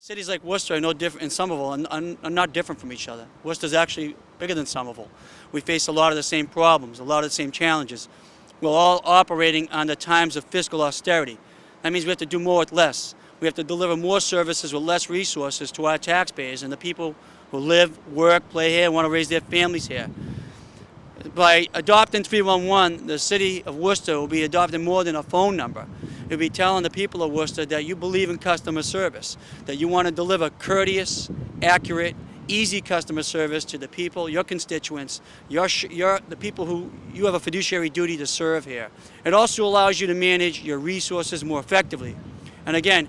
Cities like Worcester are no different, and Somerville are not different from each other. Worcester's actually bigger than Somerville. We face a lot of the same problems, a lot of the same challenges. We're all operating under times of fiscal austerity. That means we have to do more with less. We have to deliver more services with less resources to our taxpayers and the people who live, work, play here, and want to raise their families here. By adopting 311, the city of Worcester will be adopting more than a phone number. It'll be telling the people of Worcester that you believe in customer service, that you want to deliver courteous, accurate, easy customer service to the people, your constituents, the people who you have a fiduciary duty to serve here. It also allows you to manage your resources more effectively. And again,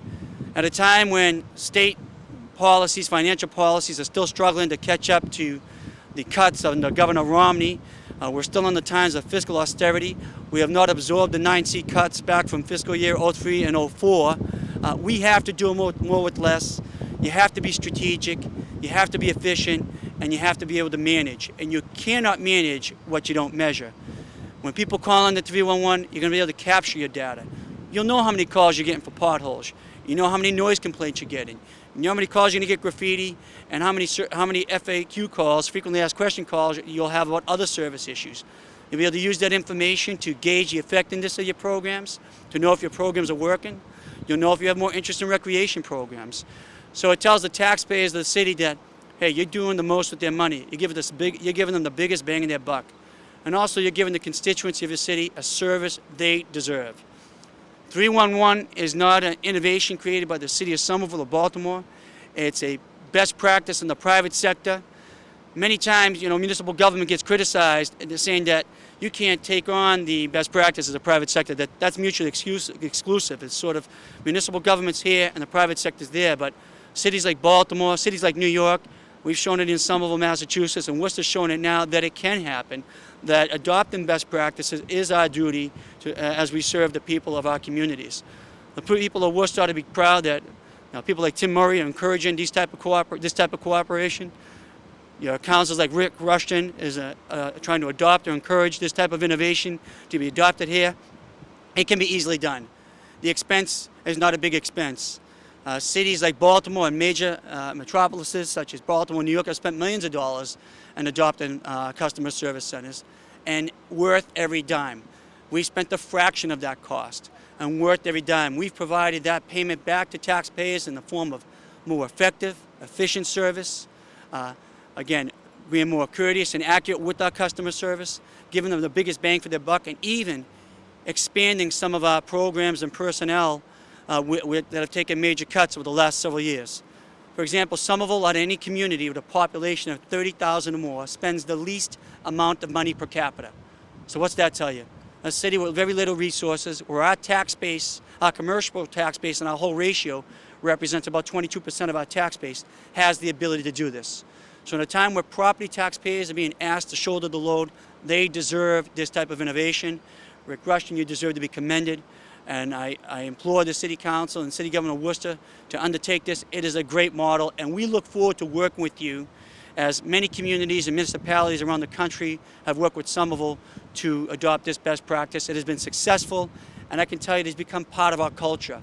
at a time when state policies, financial policies are still struggling to catch up to the cuts under Governor Romney, we're still in the times of fiscal austerity. We have not absorbed the 9C cuts back from fiscal year 03 and 04. We have to do more with less. You have to be strategic, you have to be efficient, and you have to be able to manage. And you cannot manage what you don't measure. When people call in the 311, you're going to be able to capture your data. You'll know how many calls you're getting for potholes. You know how many noise complaints you're getting. You know how many calls you're going to get graffiti, and how many FAQ calls, frequently asked question calls, you'll have about other service issues. You'll be able to use that information to gauge the effectiveness of your programs, to know if your programs are working. You'll know if you have more interest in recreation programs. So it tells the taxpayers of the city that, hey, you're doing the most with their money. You're giving them the biggest bang in their buck. And also you're giving the constituency of the city a service they deserve. 311 is not an innovation created by the city of Somerville or Baltimore. It's a best practice in the private sector. Many times, municipal government gets criticized and they're saying that you can't take on the best practices of the private sector, that's mutually exclusive. It's sort of municipal government's here and the private sector's there, but cities like Baltimore, cities like New York, we've shown it in Somerville, Massachusetts, and Worcester's showing it now that it can happen, that adopting best practices is our duty as we serve the people of our communities. The people of Worcester ought to be proud that people like Tim Murray are encouraging this type of cooperation. Councils like Rick Rushton is trying to adopt or encourage this type of innovation to be adopted here. It can be easily done. The expense is not a big expense. Cities like Baltimore and major metropolises such as Baltimore and New York have spent millions of dollars in adopting customer service centers, and worth every dime. We spent a fraction of that cost, and worth every dime. We've provided that payment back to taxpayers in the form of more effective, efficient service. Again, being more courteous and accurate with our customer service, giving them the biggest bang for their buck, and even expanding some of our programs and personnel that have taken major cuts over the last several years. For example, Somerville, out of any community with a population of 30,000 or more, spends the least amount of money per capita. So what's that tell you? A city with very little resources, where our tax base, our commercial tax base, and our whole ratio represents about 22% of our tax base, has the ability to do this. So in a time where property taxpayers are being asked to shoulder the load, they deserve this type of innovation. Rick Rushton, you deserve to be commended. And I implore the City Council and City Governor of Worcester to undertake this. It is a great model, and we look forward to working with you, as many communities and municipalities around the country have worked with Somerville to adopt this best practice. It has been successful, and I can tell you it has become part of our culture.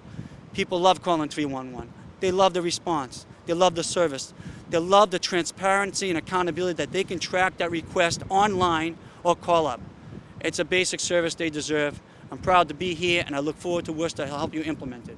People love calling 311. They love the response. They love the service. They love the transparency and accountability that they can track that request online or call up. It's a basic service they deserve. I'm proud to be here, and I look forward to Worcester to help you implement it.